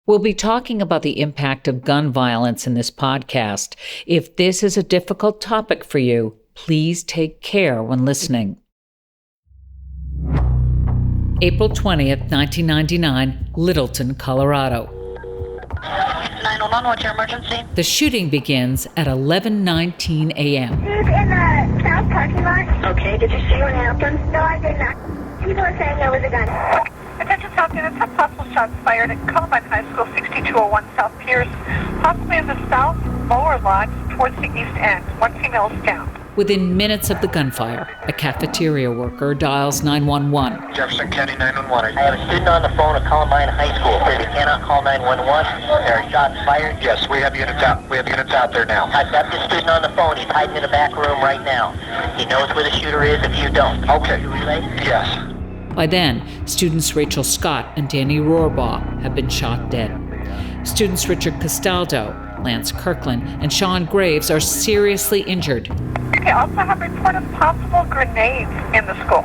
We'll be talking about the impact of gun violence in this podcast. If this is a difficult topic for you, please take care when listening. April 20th, 1999, Littleton, Colorado. 911, what's your emergency? The shooting begins at 11:19 a.m. He's in the south parking lot. Okay, did you see what happened? No, I did not. People are saying there was a gun. Attention South Units, have possible shots fired at Columbine High School, 6201 South Pierce, possibly in the south lower lot towards the east end. One female is down. Within minutes of the gunfire, a cafeteria worker dials 911. Jefferson County 911. I have a student on the phone at Columbine High School. They cannot call 911. There are shots fired. Yes, we have units out. We have units out there now. I've got the student on the phone. He's hiding in the back room right now. He knows where the shooter is if you don't. Okay. You relay? Yes. By then, students Rachel Scott and Danny Rohrbaugh have been shot dead. Students Richard Castaldo, Lance Kirkland, and Sean Graves are seriously injured. We also have reported possible grenades in the school.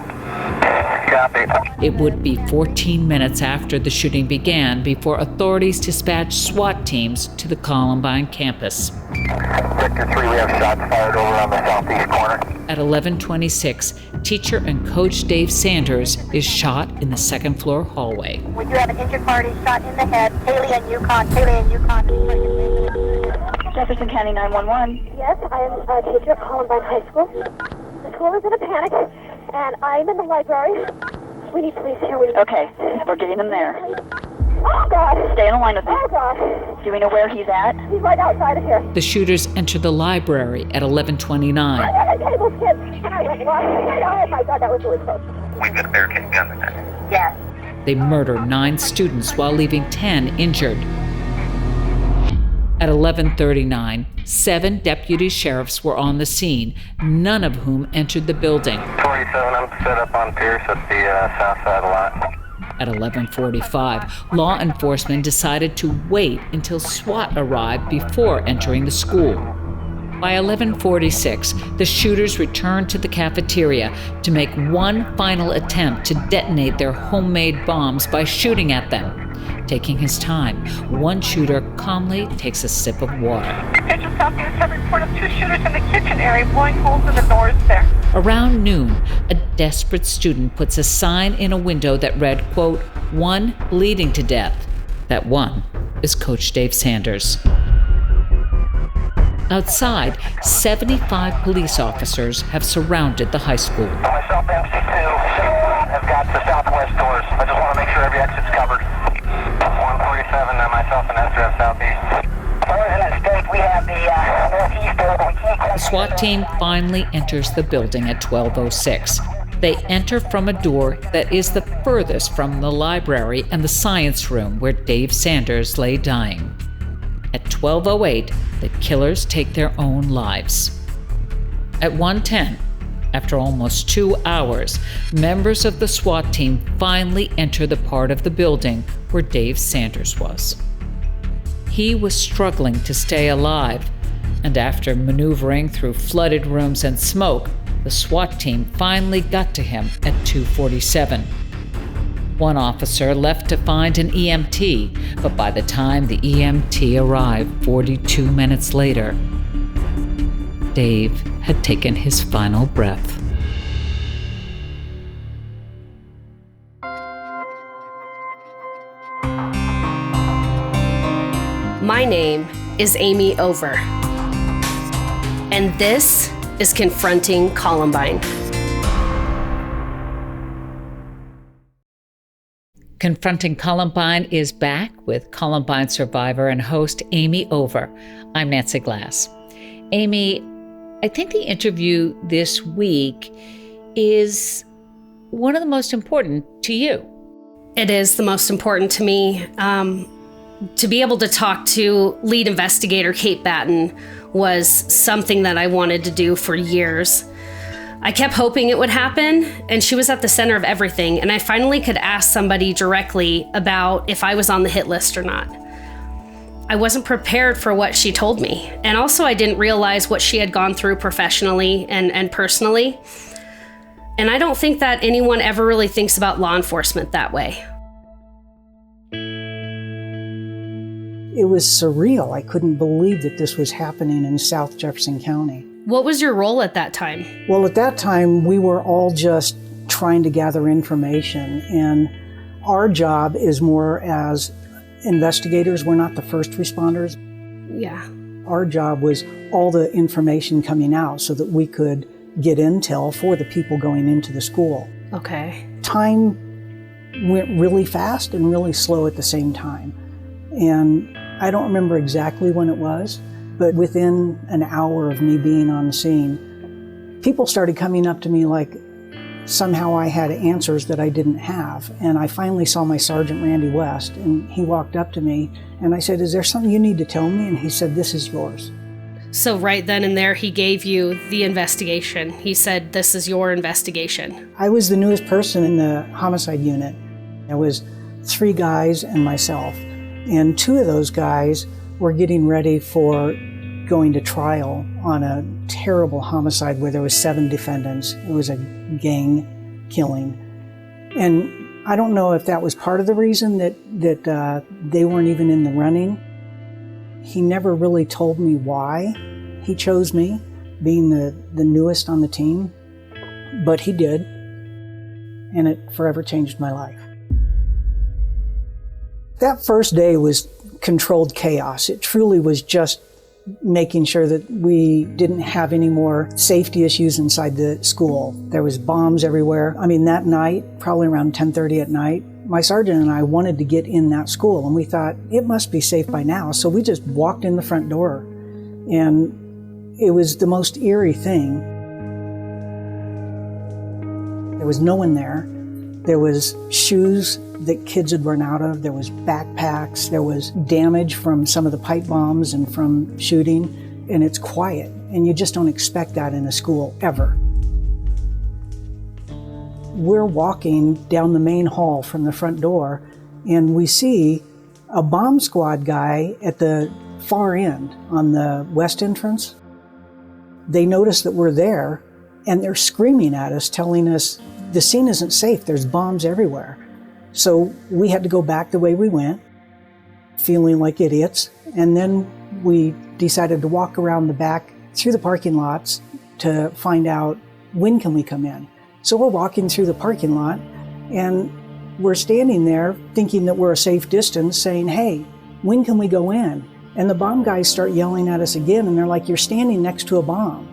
Copy. It would be 14 minutes after the shooting began before authorities dispatched SWAT teams to the Columbine campus. Sector 3, we have shots fired over on the southeast corner. At 11:26, teacher and coach Dave Sanders is shot in the second floor hallway. We do have an injured party shot in the head. Haley and Yukon. Jefferson County 911. Yes, I am a teacher at Columbine High School. The school is in a panic, and I'm in the library. We need police here. Okay, we're getting them there. Oh, God. Stay on the line with me. Oh, God. Do we know where he's at? He's right outside of here. The shooters enter the library at 11:29. I got a table skip, and I went lost. Oh, my God, that was really close. We've got a barricade gun in there. Yes. They murder 9 students while leaving 10 injured. At 11:39, 7 deputy sheriffs were on the scene, none of whom entered the building. 47, I'm set up on Pierce at the south side of the lot. At 11:45, law enforcement decided to wait until SWAT arrived before entering the school. By 11:46, the shooters returned to the cafeteria to make one final attempt to detonate their homemade bombs by shooting at them. Taking his time, one shooter calmly takes a sip of water. Attention South Units have reported 2 shooters in the kitchen area blowing holes in the doors there. Around noon, a desperate student puts a sign in a window that read, quote, "One bleeding to death." That one is Coach Dave Sanders. Outside, 75 police officers have surrounded the high school. Myself, MC2, have got the southwest doors. I just want to make sure every exit's covered. 147, and myself and Esther have southeast. We have the northeast door. The SWAT team finally enters the building at 12:06. They enter from a door that is the furthest from the library and the science room where Dave Sanders lay dying. At 12:08, the killers take their own lives. At 1:10, after almost 2 hours, members of the SWAT team finally enter the part of the building where Dave Sanders was. He was struggling to stay alive, and after maneuvering through flooded rooms and smoke, the SWAT team finally got to him at 2:47. One officer left to find an EMT, but by the time the EMT arrived 42 minutes later, Dave had taken his final breath. My name is Amy Over, and this is Confronting Columbine. Confronting Columbine is back with Columbine survivor and host Amy Over. I'm Nancy Glass. Amy, I think the interview this week is one of the most important to you. It is the most important to me. To be able to talk to lead investigator Kate Battan was something that I wanted to do for years. I kept hoping it would happen, and she was at the center of everything, and I finally could ask somebody directly about if I was on the hit list or not. I wasn't prepared for what she told me, and also I didn't realize what she had gone through professionally and personally. And I don't think that anyone ever really thinks about law enforcement that way. It was surreal. I couldn't believe that this was happening in South Jefferson County. What was your role at that time? Well, at that time, we were all just trying to gather information, and our job is more as investigators. We're not the first responders. Yeah. Our job was all the information coming out so that we could get intel for the people going into the school. Okay. Time went really fast and really slow at the same time. And I don't remember exactly when it was, but within an hour of me being on the scene, people started coming up to me like somehow I had answers that I didn't have. And I finally saw my Sergeant Randy West, and he walked up to me, and I said, "Is there something you need to tell me?" And he said, "This is yours." So right then and there, he gave you the investigation. He said, "This is your investigation." I was the newest person in the homicide unit. There was 3 guys and myself. And 2 of those guys were getting ready for going to trial on a terrible homicide where there was 7 defendants. It was a gang killing. And I don't know if that was part of the reason that they weren't even in the running. He never really told me why he chose me, being the newest on the team, but he did, and it forever changed my life. That first day was controlled chaos. It truly was just making sure that we didn't have any more safety issues inside the school. There was bombs everywhere. I mean, that night, probably around 10:30 at night, my sergeant and I wanted to get in that school, and we thought it must be safe by now. So we just walked in the front door, and it was the most eerie thing. There was no one there. There was shoes that kids had run out of. There was backpacks. There was damage from some of the pipe bombs and from shooting. And it's quiet. And you just don't expect that in a school ever. We're walking down the main hall from the front door, and we see a bomb squad guy at the far end on the west entrance. They notice that we're there, and they're screaming at us, telling us, "The scene isn't safe, there's bombs everywhere." So we had to go back the way we went, feeling like idiots. And then we decided to walk around the back through the parking lots to find out, when can we come in? So we're walking through the parking lot, and we're standing there thinking that we're a safe distance, saying, "Hey, when can we go in?" And the bomb guys start yelling at us again, and they're like, "You're standing next to a bomb."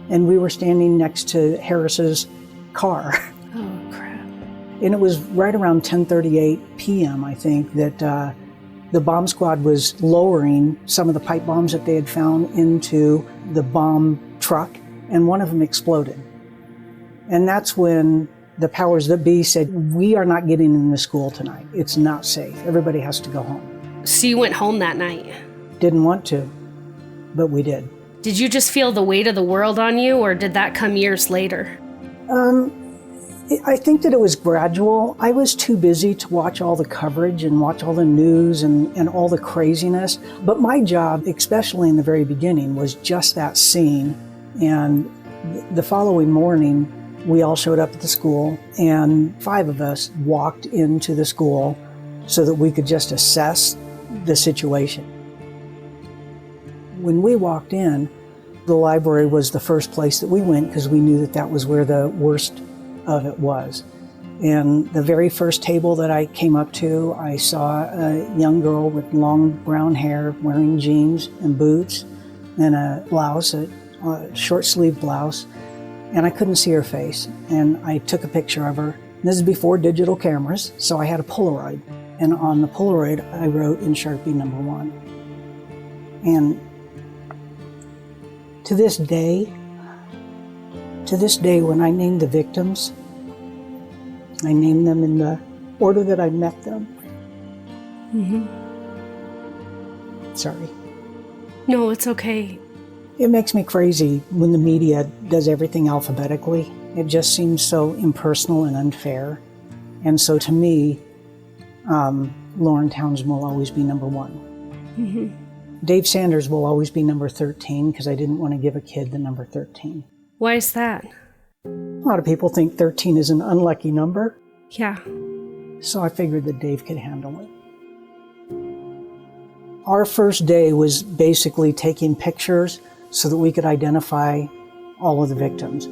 And we were standing next to Harris's car. Oh, crap. And it was right around 10:38 p.m., I think, that the bomb squad was lowering some of the pipe bombs that they had found into the bomb truck, and one of them exploded. And that's when the powers that be said, "We are not getting in the school tonight. It's not safe. Everybody has to go home." So you went home that night? Didn't want to, but we did. Did you just feel the weight of the world on you, or did that come years later? I think that it was gradual. I was too busy to watch all the coverage and watch all the news and all the craziness. But my job, especially in the very beginning, was just that scene. And the following morning, we all showed up at the school, and 5 of us walked into the school so that we could just assess the situation. When we walked in, the library was the first place that we went because we knew that that was where the worst of it was. And the very first table that I came up to, I saw a young girl with long brown hair wearing jeans and boots and a blouse, a short-sleeved blouse, and I couldn't see her face. And I took a picture of her. This is before digital cameras, so I had a Polaroid. And on the Polaroid, I wrote in Sharpie number 1. And to this day, when I name the victims, I name them in the order that I met them. Mm-hmm. Sorry. No, it's okay. It makes me crazy when the media does everything alphabetically. It just seems so impersonal and unfair. And so to me, Lauren Townsend will always be number 1. Mm-hmm. Dave Sanders will always be number 13 because I didn't want to give a kid the number 13. Why is that? A lot of people think 13 is an unlucky number. Yeah. So I figured that Dave could handle it. Our first day was basically taking pictures so that we could identify all of the victims.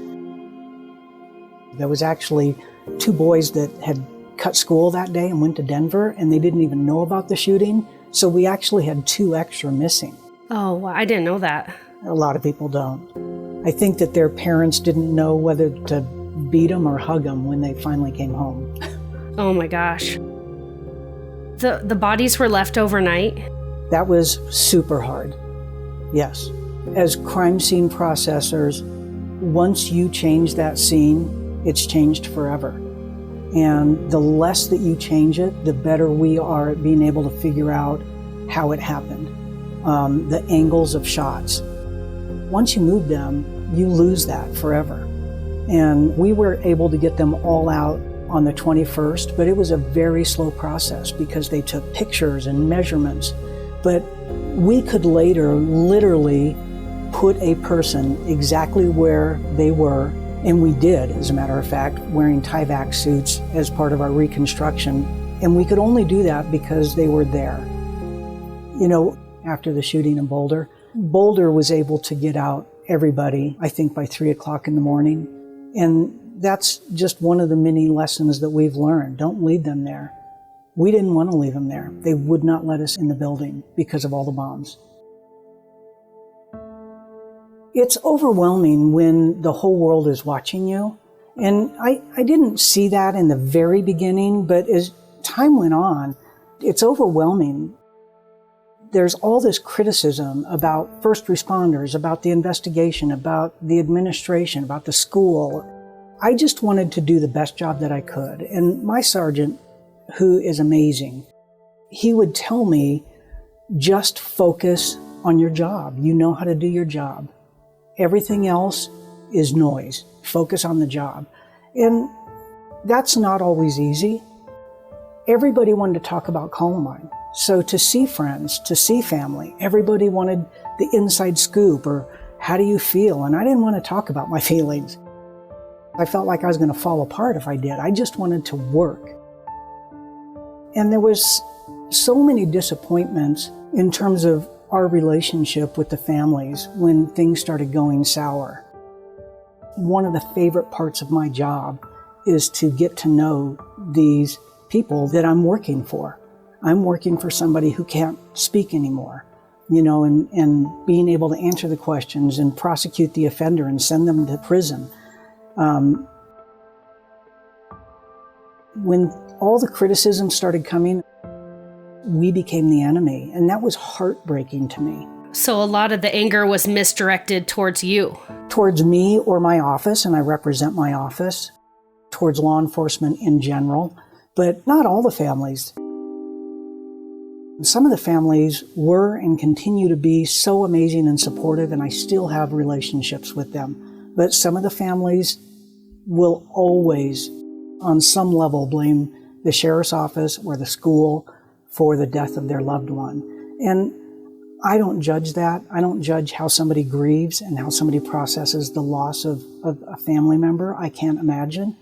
There was actually 2 boys that had cut school that day and went to Denver, and they didn't even know about the shooting. So we actually had 2 extra missing. Oh, well, I didn't know that. A lot of people don't. I think that their parents didn't know whether to beat them or hug them when they finally came home. Oh my gosh. The bodies were left overnight? That was super hard. Yes. As crime scene processors, once you change that scene, it's changed forever. And the less that you change it, the better we are at being able to figure out how it happened. The angles of shots. Once you move them, you lose that forever. And we were able to get them all out on the 21st, but it was a very slow process because they took pictures and measurements. But we could later literally put a person exactly where they were, and we did, as a matter of fact, wearing Tyvek suits as part of our reconstruction. And we could only do that because they were there. You know, after the shooting in Boulder was able to get out everybody, I think, by 3 o'clock in the morning. And that's just one of the many lessons that we've learned. Don't leave them there. We didn't want to leave them there. They would not let us in the building because of all the bombs. It's overwhelming when the whole world is watching you. And I didn't see that in the very beginning, but as time went on, it's overwhelming. There's all this criticism about first responders, about the investigation, about the administration, about the school. I just wanted to do the best job that I could. And my sergeant, who is amazing, he would tell me, just focus on your job. You know how to do your job. Everything else is noise. Focus on the job. And that's not always easy. Everybody wanted to talk about Columbine. So to see friends, to see family, everybody wanted the inside scoop or how do you feel? And I didn't want to talk about my feelings. I felt like I was going to fall apart if I did. I just wanted to work. And there was so many disappointments in terms of our relationship with the families when things started going sour. One of the favorite parts of my job is to get to know these people that I'm working for. I'm working for somebody who can't speak anymore, you know, and being able to answer the questions and prosecute the offender and send them to prison. When all the criticism started coming, we became the enemy, and that was heartbreaking to me. So a lot of the anger was misdirected towards you? Towards me or my office, and I represent my office, towards law enforcement in general, but not all the families. Some of the families were and continue to be so amazing and supportive, and I still have relationships with them. But some of the families will always, on some level, blame the sheriff's office or the school for the death of their loved one. And I don't judge that. I don't judge how somebody grieves and how somebody processes the loss of a family member. I can't imagine.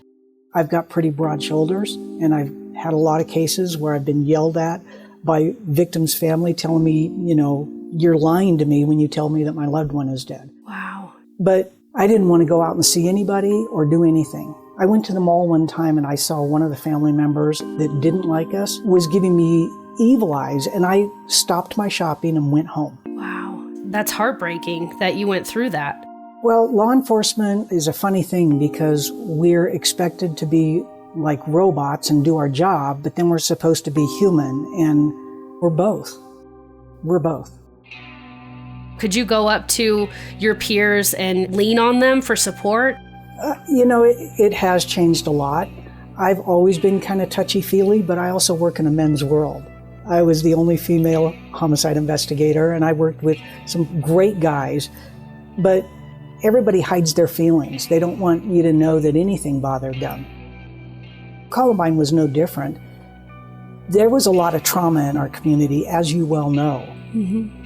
I've got pretty broad shoulders, and I've had a lot of cases where I've been yelled at by victims' family telling me, you know, you're lying to me when you tell me that my loved one is dead. Wow. But I didn't want to go out and see anybody or do anything. I went to the mall one time and I saw one of the family members that didn't like us was giving me evil eyes, and I stopped my shopping and went home. Wow. That's heartbreaking that you went through that. Well, law enforcement is a funny thing because we're expected to be like robots and do our job, but then we're supposed to be human, and we're both. We're both. Could you go up to your peers and lean on them for support? You know, it has changed a lot. I've always been kind of touchy-feely, but I also work in a men's world. I was the only female homicide investigator, and I worked with some great guys, but everybody hides their feelings. They don't want you to know that anything bothered them. Columbine was no different. There was a lot of trauma in our community, as you well know. Mm-hmm.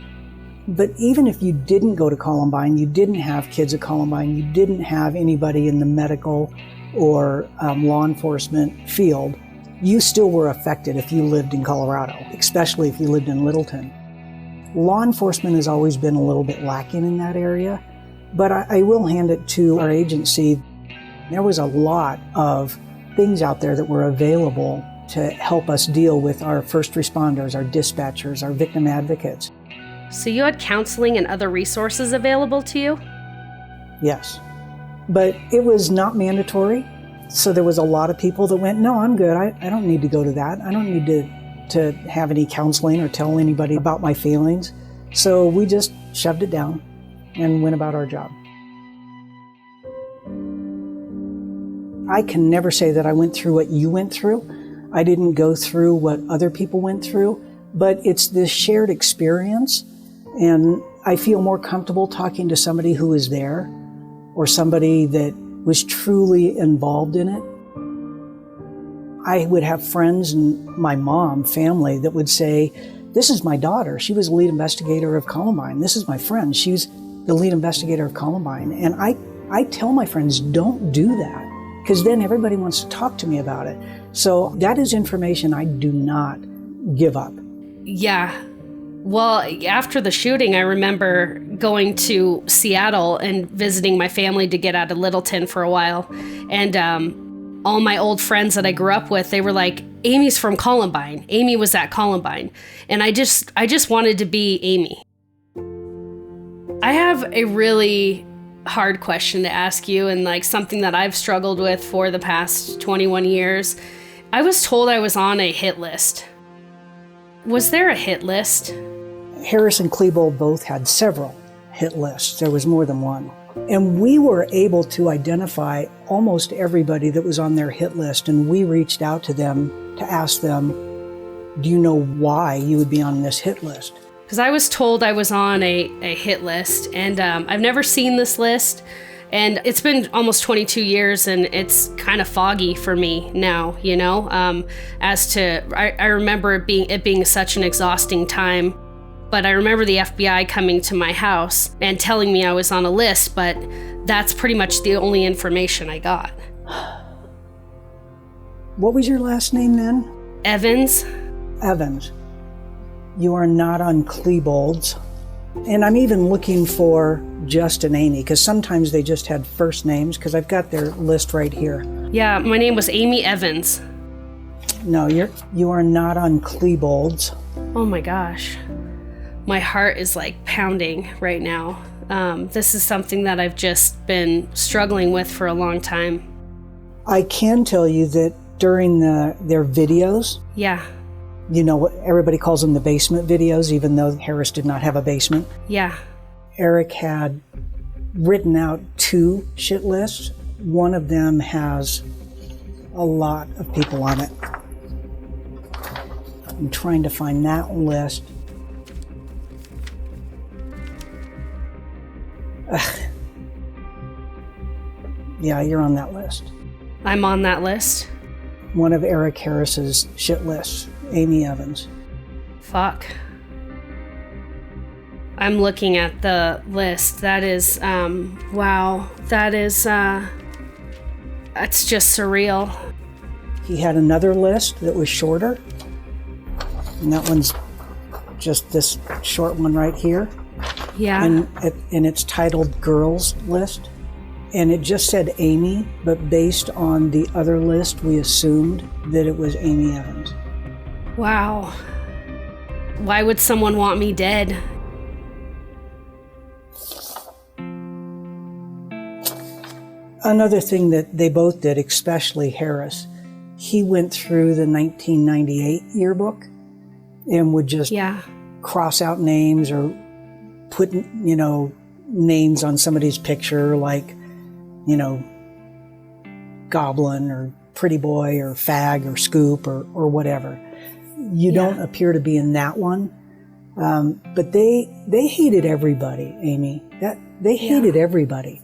But even if you didn't go to Columbine, you didn't have kids at Columbine, you didn't have anybody in the medical or law enforcement field, you still were affected if you lived in Colorado, especially if you lived in Littleton. Law enforcement has always been a little bit lacking in that area, but I will hand it to our agency. There was a lot of things out there that were available to help us deal with our first responders, our dispatchers, our victim advocates. So you had counseling and other resources available to you? Yes, but it was not mandatory. So there was a lot of people that went, no, I'm good. I don't need to go to that. I don't need to have any counseling or tell anybody about my feelings. So we just shoved it down and went about our job. I can never say that I went through what you went through. I didn't go through what other people went through, but it's this shared experience, and I feel more comfortable talking to somebody who was there or somebody that was truly involved in it. I would have friends and my mom, family, that would say, this is my daughter. She was the lead investigator of Columbine. This is my friend. She's the lead investigator of Columbine. And I tell my friends, don't do that, because then everybody wants to talk to me about it. So that is information I do not give up. Yeah. Well, after the shooting, I remember going to Seattle and visiting my family to get out of Littleton for a while. And all my old friends that I grew up with, they were like, Amy's from Columbine. Amy was at Columbine. And I just wanted to be Amy. I have a really hard question to ask you, and like something that I've struggled with for the past 21 years. I was told I was on a hit list. Was there a hit list? Harris and Klebold both had several hit lists. There was more than one. And we were able to identify almost everybody that was on their hit list, and we reached out to them to ask them, do you know why you would be on this hit list? Because I was told I was on a hit list, and I've never seen this list, and it's been almost 22 years, and it's kind of foggy for me now, you know, as to, I remember it being such an exhausting time, but I remember the FBI coming to my house and telling me I was on a list, but that's pretty much the only information I got. What was your last name then? Evans. Evans. You are not on Klebold's. And I'm even looking for just an Amy, because sometimes they just had first names, because I've got their list right here. Yeah, my name was Amy Evans. No, you are not on Klebold's. Oh my gosh. My heart is like pounding right now. This is something that I've just been struggling with for a long time. I can tell you that during their videos, yeah, you know what everybody calls them, the basement videos, even though Harris did not have a basement. Yeah. Eric had written out 2 shit lists. One of them has a lot of people on it. I'm trying to find that list. Ugh. Yeah, you're on that list. I'm on that list. One of Eric Harris's shit lists, Amy Evans. Fuck. I'm looking at the list. That is, wow. That is, that's just surreal. He had another list that was shorter. And that one's just this short one right here. Yeah. And it's titled Girls List. And it just said Amy, but based on the other list, we assumed that it was Amy Evans. Wow. Why would someone want me dead? Another thing that they both did, especially Harris, he went through the 1998 yearbook and would just cross out names or put, names on somebody's picture, like, Goblin or Pretty Boy or Fag or Scoop or whatever. You don't appear to be in that one. But they hated everybody, Amy. They hated everybody.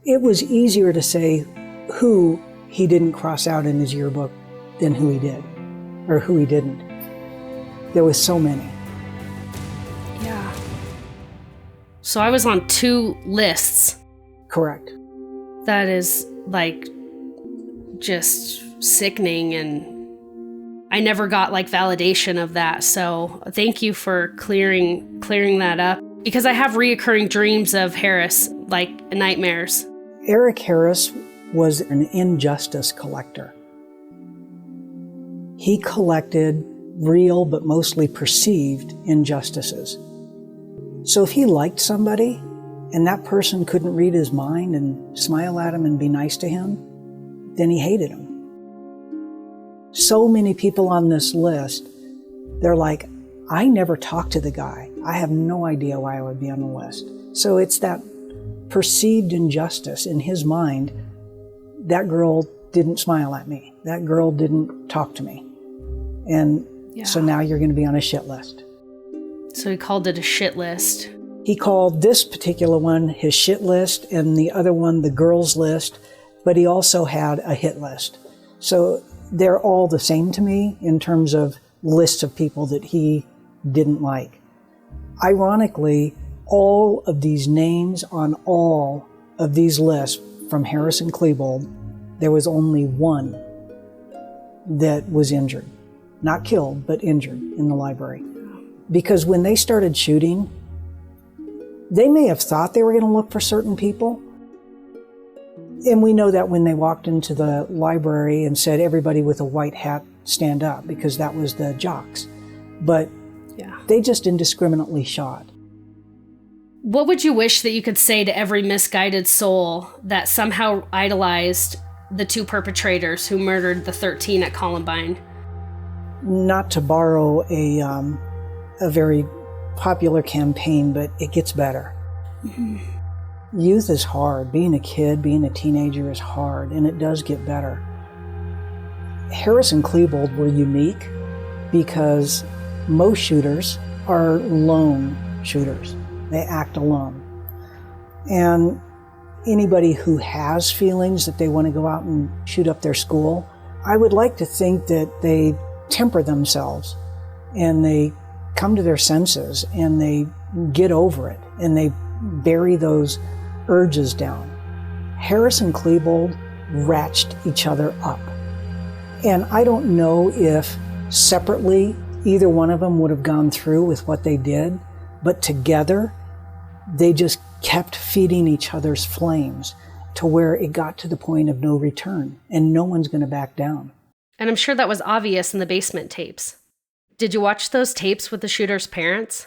It was easier to say who he didn't cross out in his yearbook than who he did, or who he didn't. There was so many. Yeah. So I was on 2 lists. Correct. That is, like, just sickening, and I never got like validation of that. So thank you for clearing that up, because I have reoccurring dreams of Harris, like nightmares. Eric Harris was an injustice collector. He collected real but mostly perceived injustices. So if he liked somebody and that person couldn't read his mind and smile at him and be nice to him, then he hated him. So many people on this list, they're like, I never talked to the guy. I have no idea why I would be on the list. So it's that perceived injustice in his mind. That girl didn't smile at me. That girl didn't talk to me. And so now you're going to be on a shit list. So he called it a shit list. He called this particular one his shit list and the other one the girls list, but he also had a hit list. So they're all the same to me in terms of lists of people that he didn't like. Ironically, all of these names on all of these lists from Harris and Klebold, there was only one that was injured. Not killed, but injured in the library. Because when they started shooting, they may have thought they were going to look for certain people. And we know that when they walked into the library and said, everybody with a white hat stand up, because that was the jocks. But they just indiscriminately shot. What would you wish that you could say to every misguided soul that somehow idolized the two perpetrators who murdered the 13 at Columbine? Not to borrow a very popular campaign, but it gets better. Mm-hmm. Youth is hard. Being a kid, being a teenager is hard, and it does get better. Harris and Klebold were unique because most shooters are lone shooters. They act alone. And anybody who has feelings that they want to go out and shoot up their school, I would like to think that they temper themselves and they come to their senses and they get over it and they bury those urges down. Harris and Klebold ratcheted each other up. And I don't know if separately either one of them would have gone through with what they did, but together they just kept feeding each other's flames to where it got to the point of no return, and no one's going to back down. And I'm sure that was obvious in the basement tapes. Did you watch those tapes with the shooter's parents?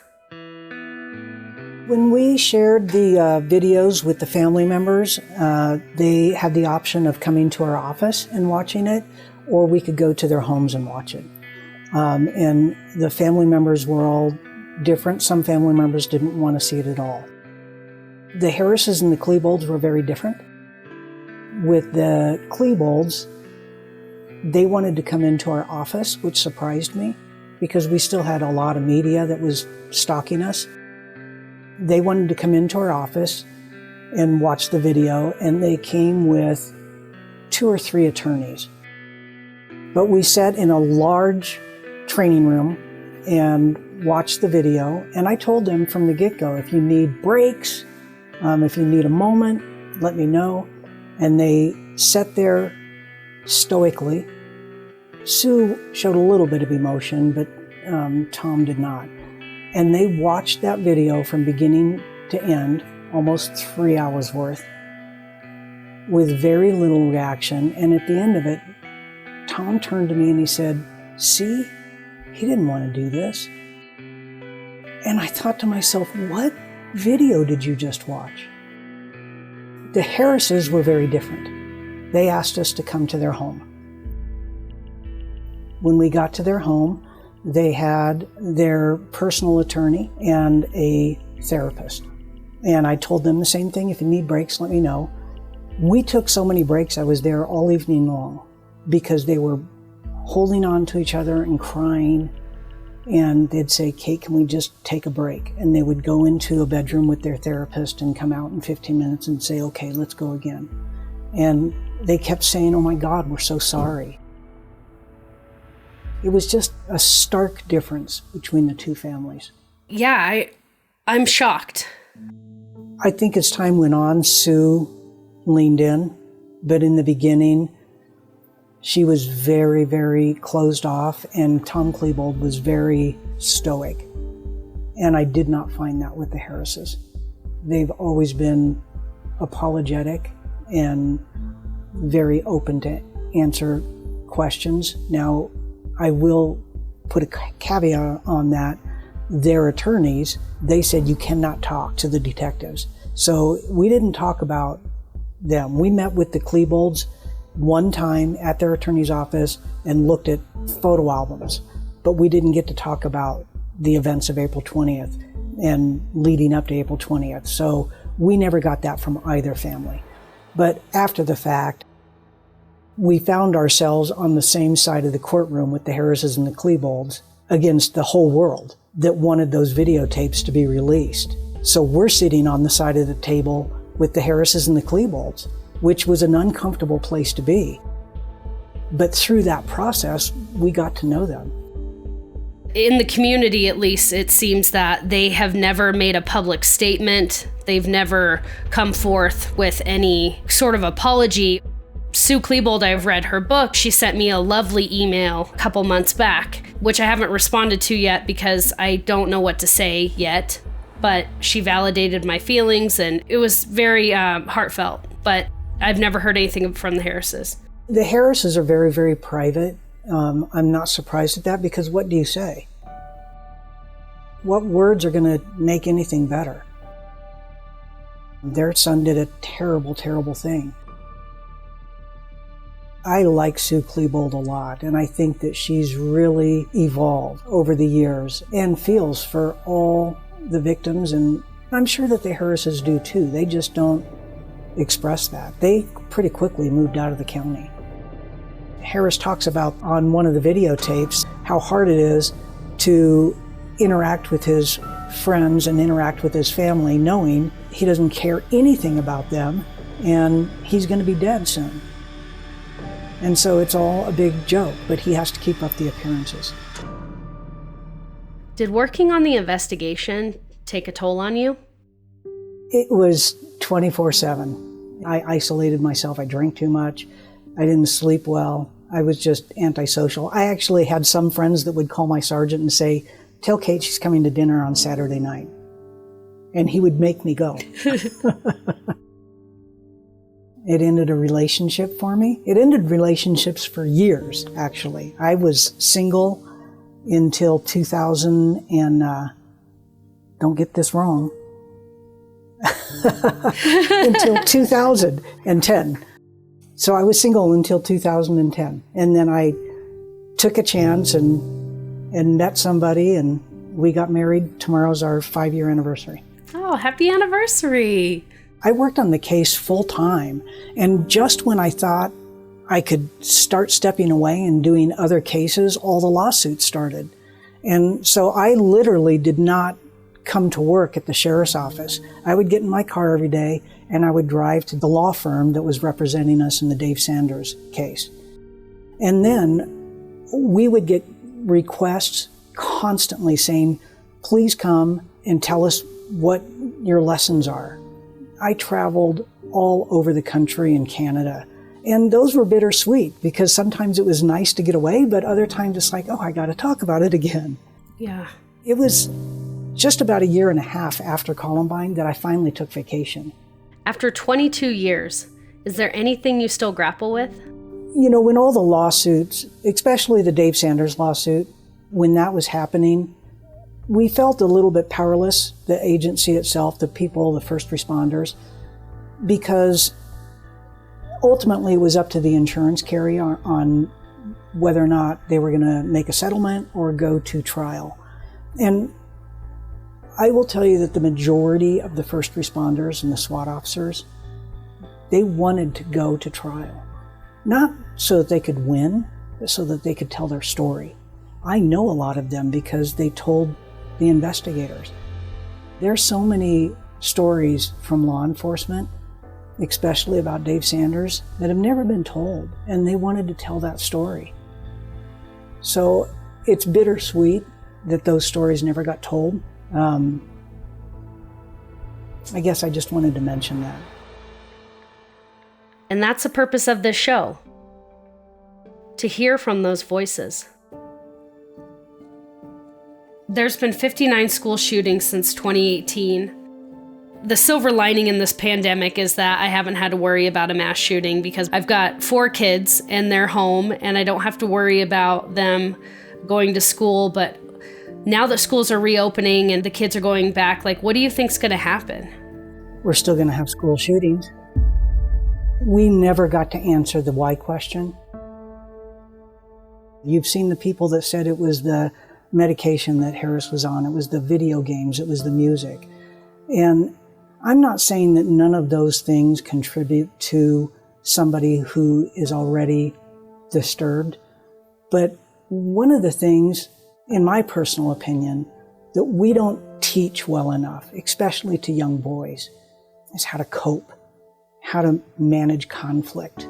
When we shared the videos with the family members, they had the option of coming to our office and watching it, or we could go to their homes and watch it. And the family members were all different. Some family members didn't want to see it at all. The Harrises and the Klebolds were very different. With the Klebolds, they wanted to come into our office, which surprised me because we still had a lot of media that was stalking us. They wanted to come into our office and watch the video, and they came with 2 or 3 attorneys. But we sat in a large training room and watched the video, and I told them from the get-go, if you need breaks, if you need a moment, let me know. And they sat there stoically. Sue showed a little bit of emotion, but Tom did not. And they watched that video from beginning to end, almost 3 hours worth, with very little reaction. And at the end of it, Tom turned to me and he said, "See, he didn't want to do this." And I thought to myself, what video did you just watch? The Harrises were very different. They asked us to come to their home. When we got to their home, they had their personal attorney and a therapist. And I told them the same thing, if you need breaks, let me know. We took so many breaks, I was there all evening long because they were holding on to each other and crying. And they'd say, "Kate, can we just take a break?" And they would go into a bedroom with their therapist and come out in 15 minutes and say, "Okay, let's go again." And they kept saying, "Oh my God, we're so sorry." It was just a stark difference between the two families. Yeah, I'm shocked. I think as time went on, Sue leaned in, but in the beginning, She was very, very closed off, and Tom Klebold was very stoic. And I did not find that with the Harrises. They've always been apologetic and very open to answer questions. Now, I will put a caveat on that. Their attorneys, they said you cannot talk to the detectives. So we didn't talk about them. We met with the Klebolds one time at their attorney's office and looked at photo albums, but we didn't get to talk about the events of April 20th and leading up to April 20th. So we never got that from either family. But after the fact, we found ourselves on the same side of the courtroom with the Harrises and the Klebolds against the whole world that wanted those videotapes to be released. So we're sitting on the side of the table with the Harrises and the Klebolds, which was an uncomfortable place to be. But through that process, we got to know them. In the community, at least, it seems that they have never made a public statement. They've never come forth with any sort of apology. Sue Klebold, I've read her book. She sent me a lovely email a couple months back, which I haven't responded to yet because I don't know what to say yet. But she validated my feelings, and it was very heartfelt. But I've never heard anything from the Harrises. The Harrises are very, very private. I'm not surprised at that, because what do you say? What words are going to make anything better? Their son did a terrible, terrible thing. I like Sue Klebold a lot, and I think that she's really evolved over the years and feels for all the victims, and I'm sure that the Harrises do too. They just don't express that. They pretty quickly moved out of the county. Harris talks about on one of the videotapes how hard it is to interact with his friends and interact with his family knowing he doesn't care anything about them and he's going to be dead soon. And so it's all a big joke, but he has to keep up the appearances. Did working on the investigation take a toll on you? It was 24/7. I isolated myself. I drank too much. I didn't sleep well. I was just antisocial. I actually had some friends that would call my sergeant and say, "Tell Kate she's coming to dinner on Saturday night." And he would make me go. It ended a relationship for me. It ended relationships for years, actually. I was single until 2000 and, don't get this wrong, until 2010. So I was single until 2010. And then I took a chance and met somebody, and we got married. Tomorrow's our 5-year anniversary. Oh, happy anniversary. I worked on the case full time, and just when I thought I could start stepping away and doing other cases, all the lawsuits started. And so I literally did not come to work at the sheriff's office. I would get in my car every day and I would drive to the law firm that was representing us in the Dave Sanders case. And then we would get requests constantly saying, "Please come and tell us what your lessons are." I traveled all over the country and Canada, and those were bittersweet because sometimes it was nice to get away, but other times it's like, oh, I got to talk about it again. Yeah. It was just about 1.5 years after Columbine that I finally took vacation. After 22 years, is there anything you still grapple with? You know, when all the lawsuits, especially the Dave Sanders lawsuit, when that was happening, we felt a little bit powerless, the agency itself, the people, the first responders, because ultimately it was up to the insurance carrier on whether or not they were going to make a settlement or go to trial. And I will tell you that the majority of the first responders and the SWAT officers, they wanted to go to trial. Not so that they could win, but so that they could tell their story. I know a lot of them because they told the investigators. There's so many stories from law enforcement, especially about Dave Sanders, that have never been told, and they wanted to tell that story. So it's bittersweet that those stories never got told. I guess I just wanted to mention that. And that's the purpose of this show. to hear from those voices. There's been 59 school shootings since 2018. The silver lining in this pandemic is that I haven't had to worry about a mass shooting because I've got 4 kids and they're home and I don't have to worry about them going to school. But now that schools are reopening and the kids are going back, like, what do you think's going to happen? We're still going to have school shootings. We never got to answer the why question. You've seen the people that said it was the medication that Harris was on, it was the video games, it was the music. And I'm not saying that none of those things contribute to somebody who is already disturbed, but one of the things, in my personal opinion, that we don't teach well enough, especially to young boys, is how to cope, how to manage conflict,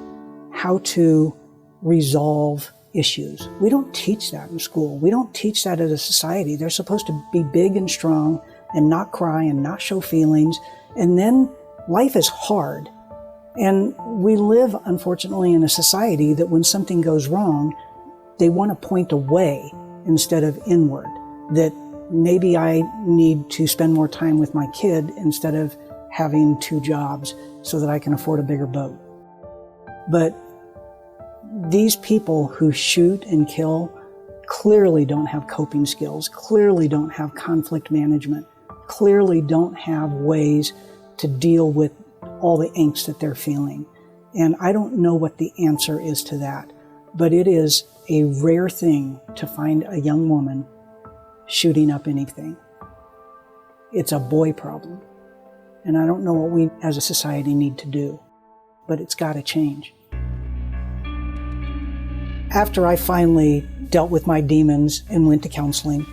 how to resolve issues. We don't teach that in school. We don't teach that as a society. They're supposed to be big and strong and not cry and not show feelings. And then life is hard. And we live, unfortunately, in a society that when something goes wrong, they want to point away instead of inward. That maybe I need to spend more time with my kid instead of having 2 jobs so that I can afford a bigger boat. But these people who shoot and kill clearly don't have coping skills, clearly don't have conflict management, clearly don't have ways to deal with all the angst that they're feeling. And I don't know what the answer is to that, but it is a rare thing to find a young woman shooting up anything. It's a boy problem. And I don't know what we as a society need to do, but it's got to change. After I finally dealt with my demons and went to counseling,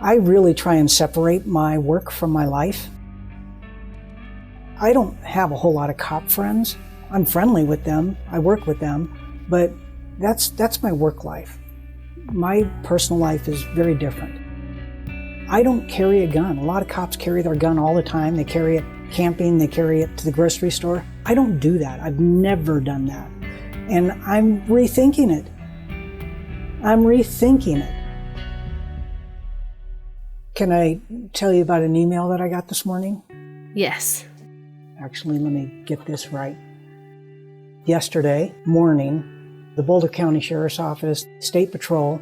I really try and separate my work from my life. I don't have a whole lot of cop friends. I'm friendly with them, I work with them, but that's my work life. My personal life is very different. I don't carry a gun. A lot of cops carry their gun all the time. They carry it camping, they carry it to the grocery store. I don't do that. I've never done that. And I'm rethinking it. Can I tell you about an email that I got this morning? Yes. Actually, let me get this right. Yesterday morning, the Boulder County Sheriff's Office, State Patrol,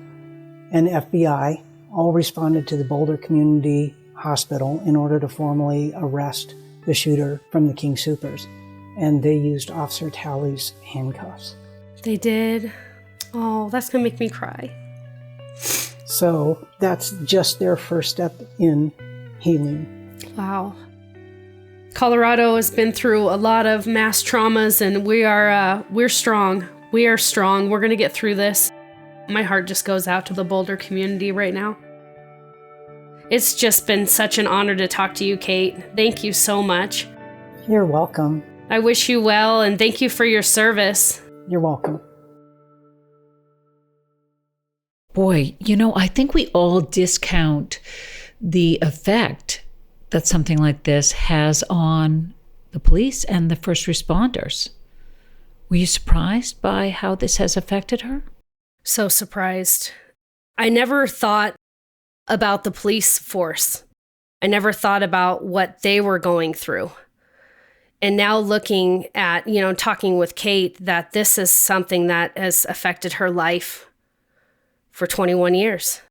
and FBI all responded to the Boulder Community Hospital in order to formally arrest the shooter from the King Soopers. And they used Officer Talley's handcuffs. They did? Oh, that's going to make me cry. So that's just their first step in healing. Wow. Colorado has been through a lot of mass traumas, and we're strong. We are strong. We're going to get through this. My heart just goes out to the Boulder community right now. It's just been such an honor to talk to you, Kate. Thank you so much. You're welcome. I wish you well, and thank you for your service. You're welcome. Boy, I think we all discount the effect that something like this has on the police and the first responders. Were you surprised by how this has affected her? So surprised. I never thought about the police force. I never thought about what they were going through. And now looking at, talking with Kate, that this is something that has affected her life for 21 years.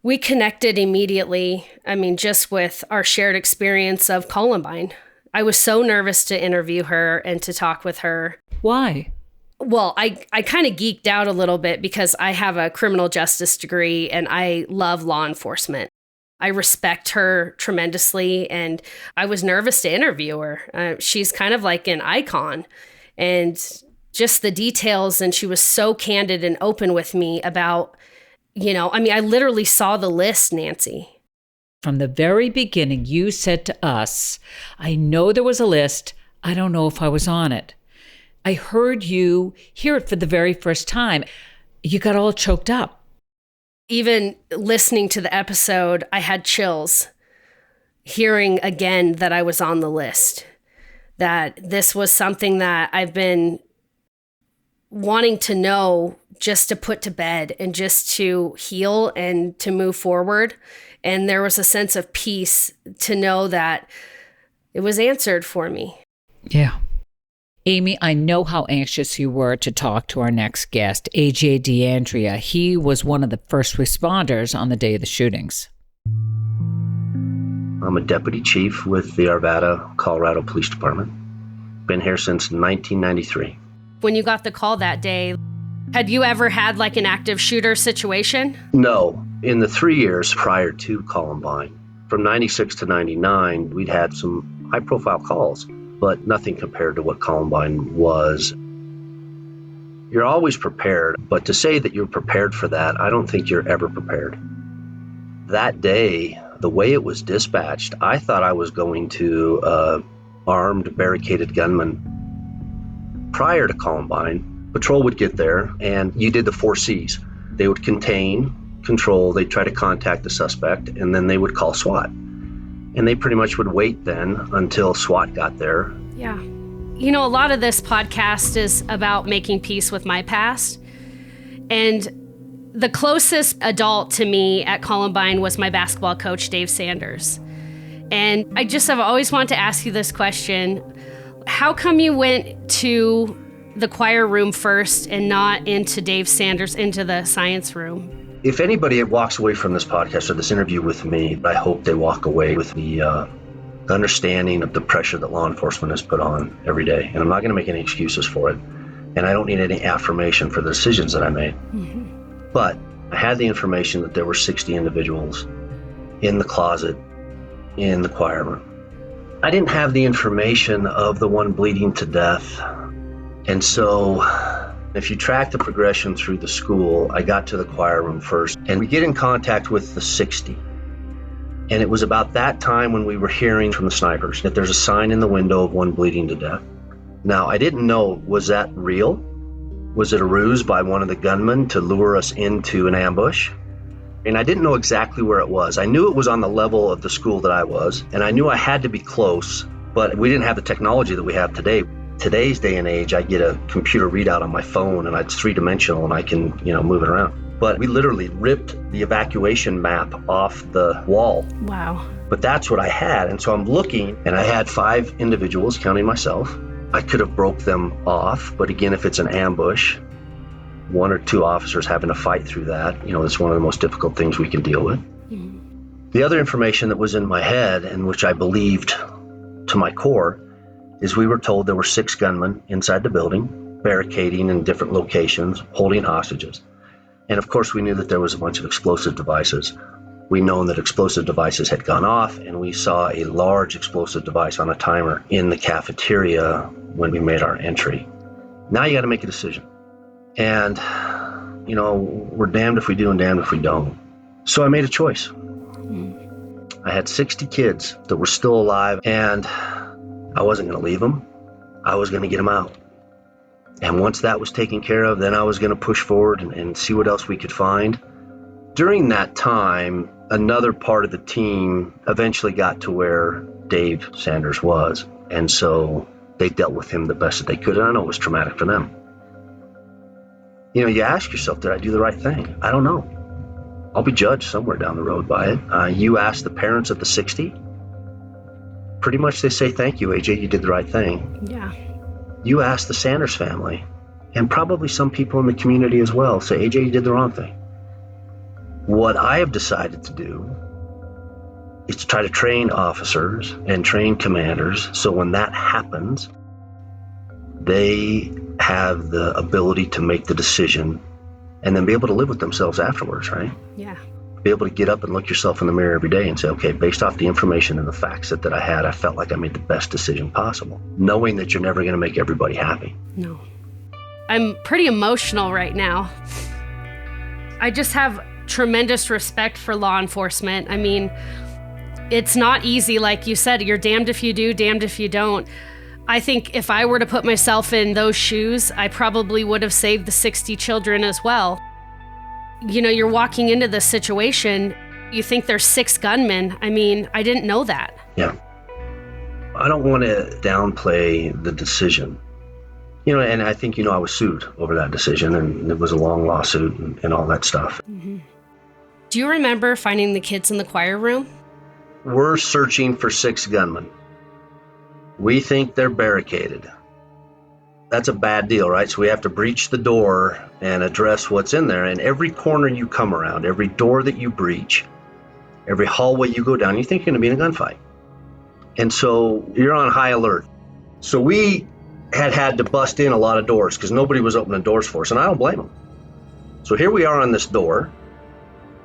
We connected immediately, just with our shared experience of Columbine. I was so nervous to interview her and to talk with her. Why? Well, I kind of geeked out a little bit because I have a criminal justice degree and I love law enforcement. I respect her tremendously, and I was nervous to interview her. She's kind of like an icon, and just the details, and she was so candid and open with me about, I literally saw the list, Nancy. From the very beginning, you said to us, I know there was a list. I don't know if I was on it. I heard you hear it for the very first time. You got all choked up. Even listening to the episode, I had chills, hearing again that I was on the list, that this was something that I've been wanting to know just to put to bed and just to heal and to move forward. And there was a sense of peace to know that it was answered for me. Yeah. Amy, I know how anxious you were to talk to our next guest, AJ DeAndrea. He was one of the first responders on the day of the shootings. I'm a deputy chief with the Arvada, Colorado Police Department. Been here since 1993. When you got the call that day, had you ever had like an active shooter situation? No. In the 3 years prior to Columbine, from 96 to 99, we'd had some high-profile calls, but nothing compared to what Columbine was. You're always prepared, but to say that you're prepared for that, I don't think you're ever prepared. That day, the way it was dispatched, I thought I was going to armed, barricaded gunman. Prior to Columbine, patrol would get there, and you did the 4 C's. They would contain, control, they'd try to contact the suspect, and then they would call SWAT. And they pretty much would wait then until SWAT got there. Yeah. You know, a lot of this podcast is about making peace with my past. And the closest adult to me at Columbine was my basketball coach, Dave Sanders. And I've always wanted to ask you this question. How come you went to the choir room first and not into Dave Sanders, into the science room? If anybody walks away from this podcast or this interview with me, I hope they walk away with the understanding of the pressure that law enforcement has put on every day. And I'm not going to make any excuses for it. And I don't need any affirmation for the decisions that I made. Mm-hmm. But I had the information that there were 60 individuals in the closet in the choir room. I didn't have the information of the one bleeding to death. And so if you track the progression through the school, I got to the choir room first, and we get in contact with the 60. And it was about that time when we were hearing from the snipers that there's a sign in the window of one bleeding to death. Now, I didn't know, was that real? Was it a ruse by one of the gunmen to lure us into an ambush? And I didn't know exactly where it was. I knew it was on the level of the school that I was, and I knew I had to be close, but we didn't have the technology that we have today. Today's day and age, I get a computer readout on my phone, and it's 3-dimensional, and I can, move it around. But we literally ripped the evacuation map off the wall. Wow. But that's what I had, and so I'm looking, and I had 5 individuals, counting myself. I could have broke them off, but again, if it's an ambush, 1 or 2 officers having to fight through that, it's one of the most difficult things we can deal with. Mm-hmm. The other information that was in my head, and which I believed to my core, is we were told there were 6 gunmen inside the building, barricading in different locations, holding hostages. And of course, we knew that there was a bunch of explosive devices. We known that explosive devices had gone off, and we saw a large explosive device on a timer in the cafeteria when we made our entry. Now you got to make a decision. And, we're damned if we do and damned if we don't. So I made a choice. I had 60 kids that were still alive, and I wasn't going to leave them. I was going to get them out. And once that was taken care of, then I was going to push forward and see what else we could find. During that time, another part of the team eventually got to where Dave Sanders was. And so they dealt with him the best that they could. And I know it was traumatic for them. You ask yourself, did I do the right thing? I don't know. I'll be judged somewhere down the road by it. You ask the parents of the 60, pretty much they say, thank you, AJ, you did the right thing. Yeah. You ask the Sanders family, and probably some people in the community as well, say, AJ, you did the wrong thing. What I have decided to do is to try to train officers and train commanders so when that happens, they have the ability to make the decision and then be able to live with themselves afterwards, right? Yeah. Be able to get up and look yourself in the mirror every day and say, okay, based off the information and the facts that I had, I felt like I made the best decision possible, knowing that you're never going to make everybody happy. No. I'm pretty emotional right now. I just have tremendous respect for law enforcement. I mean, it's not easy, like you said. You're damned if you do, damned if you don't. I think if I were to put myself in those shoes, I probably would have saved the 60 children as well. You're walking into this situation, you think there's 6 gunmen. I mean, I didn't know that. Yeah. I don't want to downplay the decision, And I think, I was sued over that decision, and it was a long lawsuit and all that stuff. Mm-hmm. Do you remember finding the kids in the choir room? We're searching for 6 gunmen. We think they're barricaded. That's a bad deal, right? So we have to breach the door and address what's in there. And every corner you come around, every door that you breach, every hallway you go down, you think you're going to be in a gunfight. And so you're on high alert. So we had to bust in a lot of doors because nobody was opening doors for us, and I don't blame them. So here we are on this door,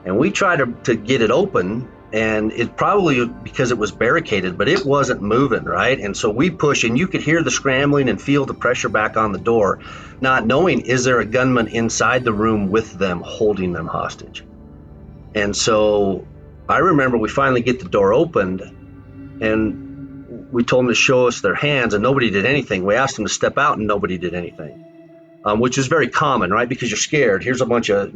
and we try to get it open, and it probably because it was barricaded, but it wasn't moving, right? And so we push, and you could hear the scrambling and feel the pressure back on the door, not knowing, is there a gunman inside the room with them, holding them hostage? And so I remember we finally get the door opened, and we told them to show us their hands, and nobody did anything. We asked them to step out, and nobody did anything, which is very common, right? Because you're scared. Here's a bunch of,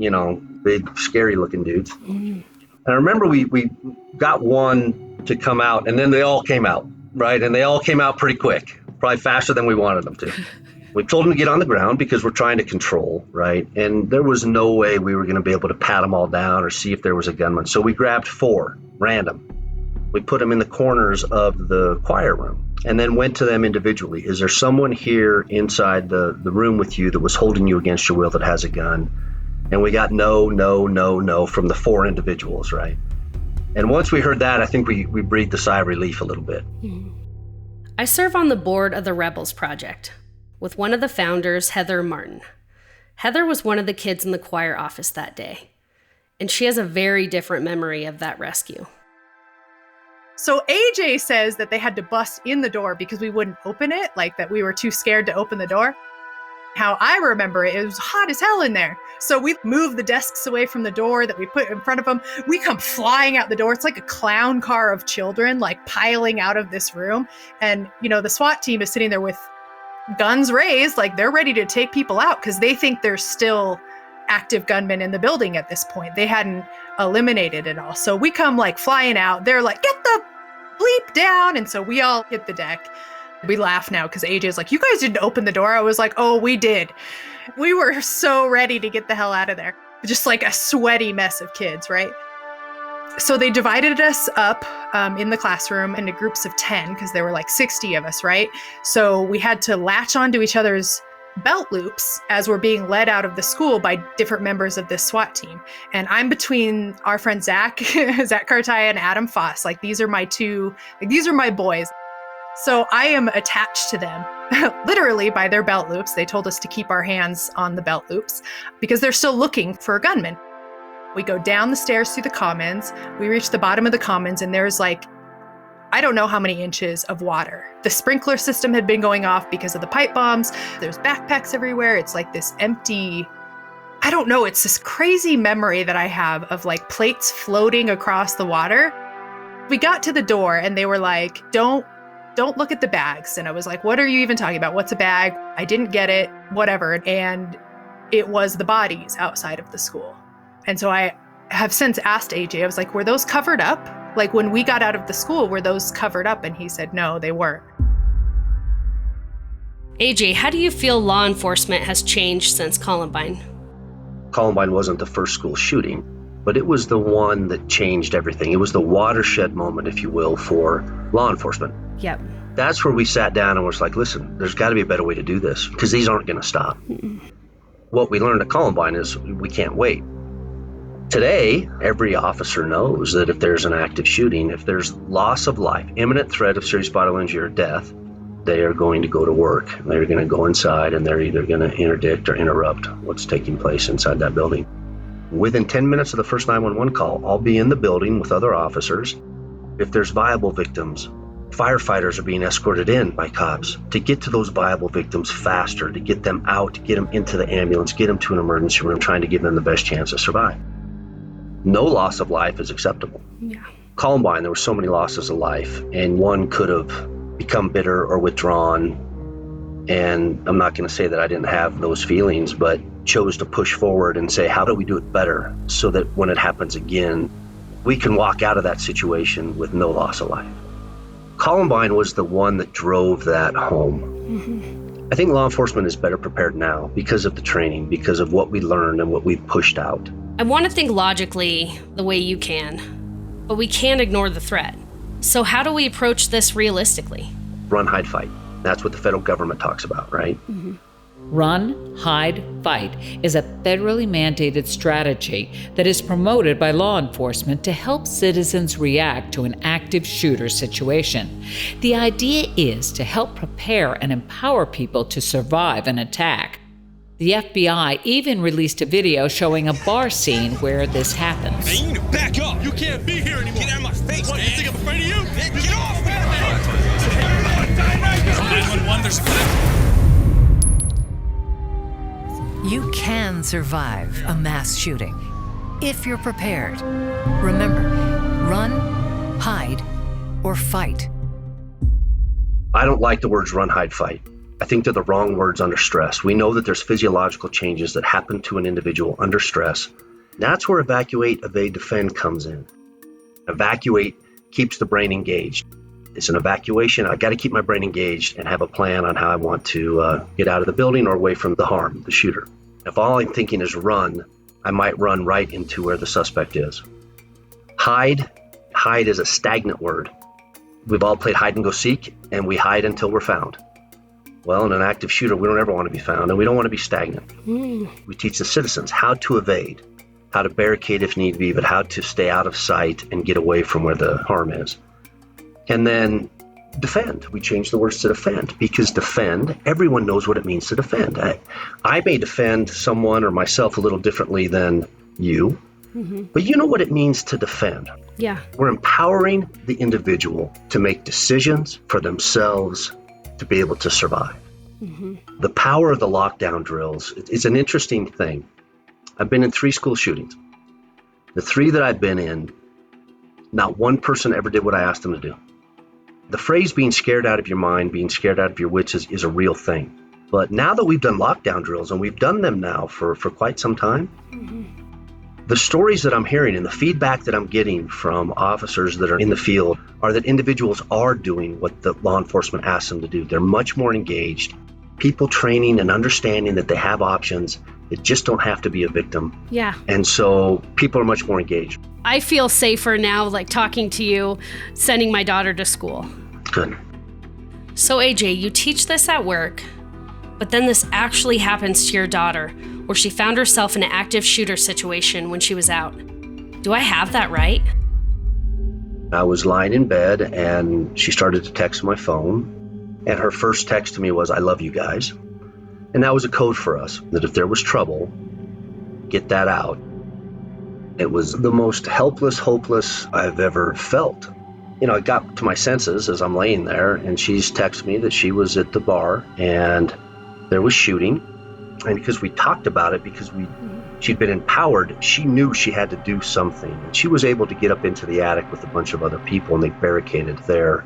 big, scary-looking dudes. And I remember we got one to come out, and then they all came out, right? And they all came out pretty quick, probably faster than we wanted them to. We told them to get on the ground because we're trying to control, right? And there was no way we were going to be able to pat them all down or see if there was a gunman. So we grabbed 4, random. We put them in the corners of the choir room and then went to them individually. Is there someone here inside the room with you that was holding you against your will that has a gun? And we got no from the 4 individuals, right? And once we heard that, I think we breathed a sigh of relief a little bit. I serve on the board of the Rebels Project with one of the founders, Heather Martin. Heather was one of the kids in the choir office that day, and she has a very different memory of that rescue. So AJ says that they had to bust in the door because we wouldn't open it, like that we were too scared to open the door. How I remember it was hot as hell in there. So we moved the desks away from the door that we put in front of them. We come flying out the door. It's like a clown car of children, like piling out of this room. And, the SWAT team is sitting there with guns raised, like they're ready to take people out because they think there's still active gunmen in the building at this point. They hadn't eliminated it all. So we come like flying out. They're like, get the bleep down. And so we all hit the deck. We laugh now because AJ's like, you guys didn't open the door. I was like, oh, we did. We were so ready to get the hell out of there. Just like a sweaty mess of kids, right? So they divided us up in the classroom into groups of 10 because there were like 60 of us, right? So we had to latch onto each other's belt loops as we're being led out of the school by different members of this SWAT team. And I'm between our friend Zach Cartaya and Adam Foss. Like these are my boys. So I am attached to them literally by their belt loops. They told us to keep our hands on the belt loops because they're still looking for a gunman. We go down the stairs through the commons. We reach the bottom of the commons and there's like, I don't know how many inches of water. The sprinkler system had been going off because of the pipe bombs. There's backpacks everywhere. It's like this empty, I don't know. It's this crazy memory that I have of like plates floating across the water. We got to the door and they were like, don't look at the bags. And I was like, what are you even talking about? What's a bag? I didn't get it, whatever. And it was the bodies outside of the school. And so I have since asked AJ, I was like, were those covered up? Like when we got out of the school, were those covered up? And he said, no, they weren't. AJ, how do you feel law enforcement has changed since Columbine? Columbine wasn't the first school shooting, but it was the one that changed everything. It was the watershed moment, if you will, for law enforcement. Yep. That's where we sat down and was like, listen, there's got to be a better way to do this because these aren't going to stop. What we learned at Columbine is we can't wait. Today, every officer knows that if there's an active shooting, if there's loss of life, imminent threat of serious bodily injury or death, they are going to go to work. They're going to go inside and they're either going to interdict or interrupt what's taking place inside that building. Within 10 minutes of the first 911 call, I'll be in the building with other officers. If there's viable victims, firefighters are being escorted in by cops to get to those viable victims faster, to get them out, to get them into the ambulance, get them to an emergency room, trying to give them the best chance to survive. No loss of life is acceptable. Yeah. Columbine, there were so many losses of life, and one could have become bitter or withdrawn. And I'm not going to say that I didn't have those feelings, but chose to push forward and say, how do we do it better so that when it happens again, we can walk out of that situation with no loss of life. Columbine was the one that drove that home. I think law enforcement is better prepared now because of the training, because of what we learned and what we've pushed out. I want to think logically the way you can, but we can't ignore the threat. So how do we approach this realistically? Run, hide, fight. That's what the federal government talks about, right? Mm-hmm. Run, hide, fight is a federally mandated strategy that is promoted by law enforcement to help citizens react to an active shooter situation. The idea is to help prepare and empower people to survive an attack. The FBI even released a video showing a bar scene where this happens. Man, you need to back up. You can't be here anymore. Get out of my face, what, man. You think I'm afraid of you? Get off, man. 911, there's a... You can survive a mass shooting if you're prepared. Remember, run, hide, or fight. I don't like the words run, hide, fight. I think they're the wrong words under stress. We know that there's physiological changes that happen to an individual under stress. That's where evacuate, evade, defend comes in. Evacuate keeps the brain engaged. It's an evacuation. I got to keep my brain engaged and have a plan on how I want to get out of the building or away from the harm, the shooter. If all I'm thinking is run, I might run right into where the suspect is. Hide is a stagnant word. We've all played hide and go seek, and we hide until we're found. Well, in an active shooter, we don't ever want to be found, and we don't want to be stagnant. We teach the citizens how to evade, how to barricade if need be, but how to stay out of sight and get away from where the harm is. And then defend. We change the words to defend, because defend, everyone knows what it means to defend. I may defend someone or myself a little differently than you, but you know what it means to defend. Yeah. We're empowering the individual to make decisions for themselves to be able to survive. The power of the lockdown drills, it's an interesting thing. I've been in 3 school shootings. The 3 that I've been in, not one person ever did what I asked them to do. The phrase being scared out of your mind, being scared out of your wits is a real thing. But now that we've done lockdown drills, and we've done them now for quite some time, the stories that I'm hearing and the feedback that I'm getting from officers that are in the field are that individuals are doing what the law enforcement asks them to do. They're much more engaged. People training and understanding that they have options. They just don't have to be a victim. Yeah. And so people are much more engaged. I feel safer now, like talking to you, sending my daughter to school. Good. So AJ, you teach this at work, but then this actually happens to your daughter, where she found herself in an active shooter situation when she was out. Do I have that right? I was lying in bed and she started to text my phone. And her first text to me was, "I love you guys." And that was a code for us, that if there was trouble, get that out. It was the most helpless, hopeless I've ever felt. I got to my senses as I'm laying there, and she's texted me that she was at the bar and there was shooting. And because we talked about it, because she'd been empowered, she knew she had to do something. And she was able to get up into the attic with a bunch of other people, and they barricaded there.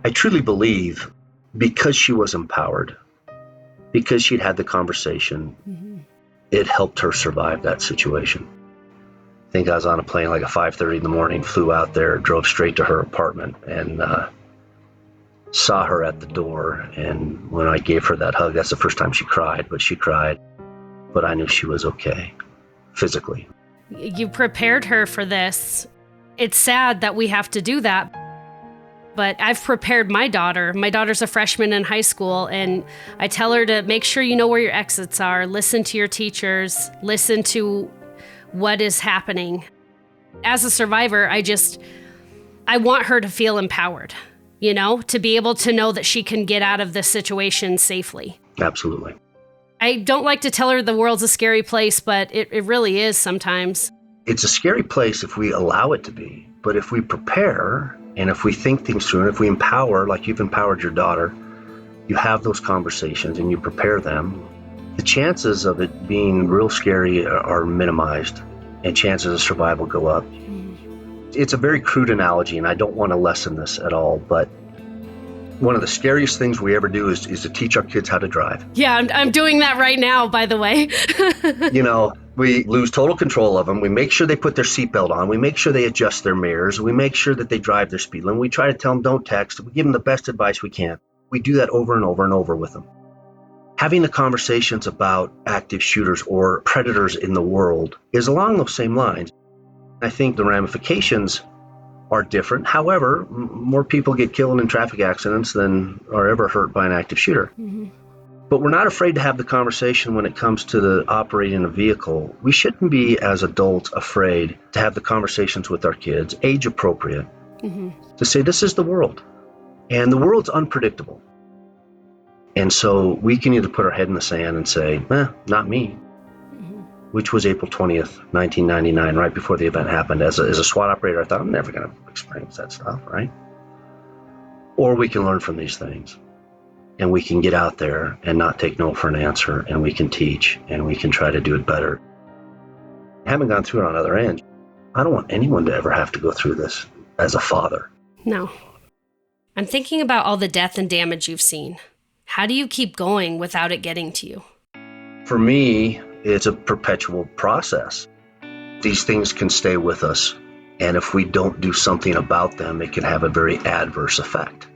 I truly believe because she was empowered, because she'd had the conversation, it helped her survive that situation. I think I was on a plane like at 5:30 in the morning, flew out there, drove straight to her apartment, and saw her at the door. And when I gave her that hug, that's the first time she cried, but she cried. But I knew she was okay, physically. You prepared her for this. It's sad that we have to do that. But I've prepared my daughter. My daughter's a freshman in high school, and I tell her to make sure you know where your exits are, listen to your teachers, listen to what is happening. As a survivor, I want her to feel empowered, to be able to know that she can get out of this situation safely. Absolutely. I don't like to tell her the world's a scary place, but it really is sometimes. It's a scary place if we allow it to be, but if we prepare and if we think things through, and if we empower, like you've empowered your daughter, you have those conversations and you prepare them, the chances of it being real scary are minimized and chances of survival go up. It's a very crude analogy, and I don't want to lessen this at all, but one of the scariest things we ever do is to teach our kids how to drive. Yeah, I'm doing that right now, by the way. We lose total control of them. We make sure they put their seatbelt on. We make sure they adjust their mirrors. We make sure that they drive their speed limit. We try to tell them don't text. We give them the best advice we can. We do that over and over and over with them. Having the conversations about active shooters or predators in the world is along those same lines. I think the ramifications are different. However, more people get killed in traffic accidents than are ever hurt by an active shooter. But we're not afraid to have the conversation when it comes to the operating a vehicle. We shouldn't be, as adults, afraid to have the conversations with our kids, age appropriate, to say this is the world. And the world's unpredictable. And so we can either put our head in the sand and say, not me, which was April 20th, 1999, right before the event happened. As a SWAT operator, I thought, I'm never going to experience that stuff, right? Or we can learn from these things. And we can get out there and not take no for an answer, and we can teach, and we can try to do it better. I haven't gone through it on the other end. I don't want anyone to ever have to go through this as a father. No. I'm thinking about all the death and damage you've seen. How do you keep going without it getting to you? For me, it's a perpetual process. These things can stay with us, and if we don't do something about them, it can have a very adverse effect.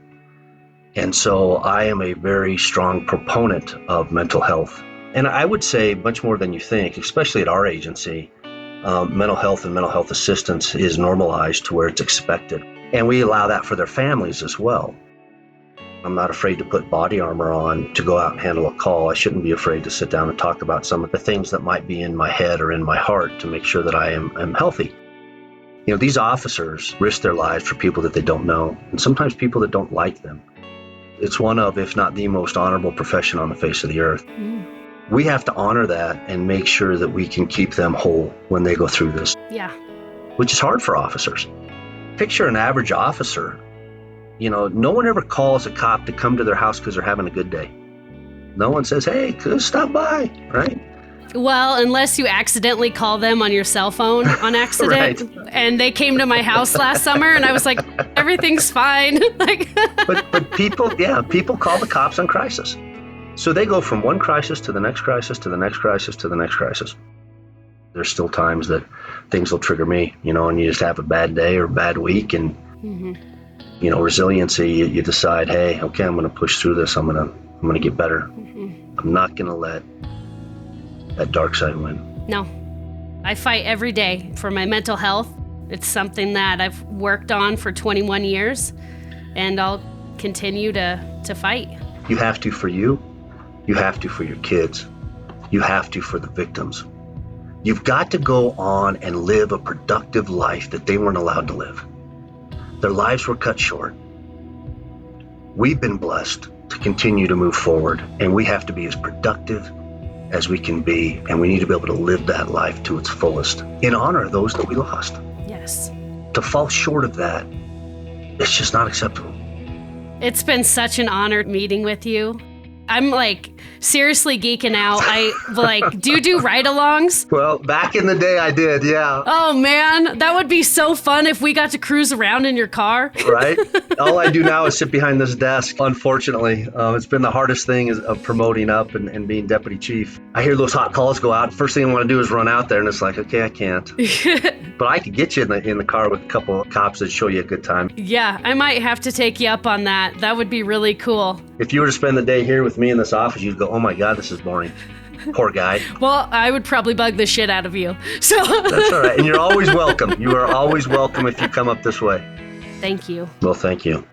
And so I am a very strong proponent of mental health. And I would say much more than you think, especially at our agency, mental health and mental health assistance is normalized to where it's expected. And we allow that for their families as well. I'm not afraid to put body armor on to go out and handle a call. I shouldn't be afraid to sit down and talk about some of the things that might be in my head or in my heart to make sure that I am healthy. You know, these officers risk their lives for people that they don't know, and sometimes people that don't like them. It's one of, if not the most honorable profession on the face of the earth. We have to honor that and make sure that we can keep them whole when they go through this. Yeah. Which is hard for officers. Picture an average officer. You know, no one ever calls a cop to come to their house because they're having a good day. No one says, hey, stop by, right? Well, unless you accidentally call them on your cell phone on accident. Right. And they came to my house last summer and I was like, everything's fine. But people call the cops on crisis. So they go from one crisis to the next crisis to the next crisis to the next crisis. There's still times that things will trigger me, you know, and you just have a bad day or a bad week, and you know, resiliency, you decide, hey, okay, I'm going to push through this. I'm going to get better. I'm not going to let that dark side win. No. I fight every day for my mental health. It's something that I've worked on for 21 years, and I'll continue to fight. You have to for you. You have to for your kids. You have to for the victims. You've got to go on and live a productive life that they weren't allowed to live. Their lives were cut short. We've been blessed to continue to move forward, and we have to be as productive as we can be, and we need to be able to live that life to its fullest in honor of those that we lost. Yes. To fall short of that, it's just not acceptable. It's been such an honor meeting with you. I'm seriously geeking out. Do you do ride-alongs? Well, back in the day I did, yeah. Oh man, that would be so fun if we got to cruise around in your car. Right? All I do now is sit behind this desk, unfortunately. It's been the hardest thing of promoting up and being deputy chief. I hear those hot calls go out. First thing I want to do is run out there, and it's like, okay, I can't. But I could get you in the car with a couple of cops that show you a good time. Yeah, I might have to take you up on that. That would be really cool. If you were to spend the day here with me in this office, you'd go, oh my God, this is boring. Poor guy. Well, I would probably bug the shit out of you. So that's all right. And you're always welcome. You are always welcome if you come up this way. Thank you. Well, thank you.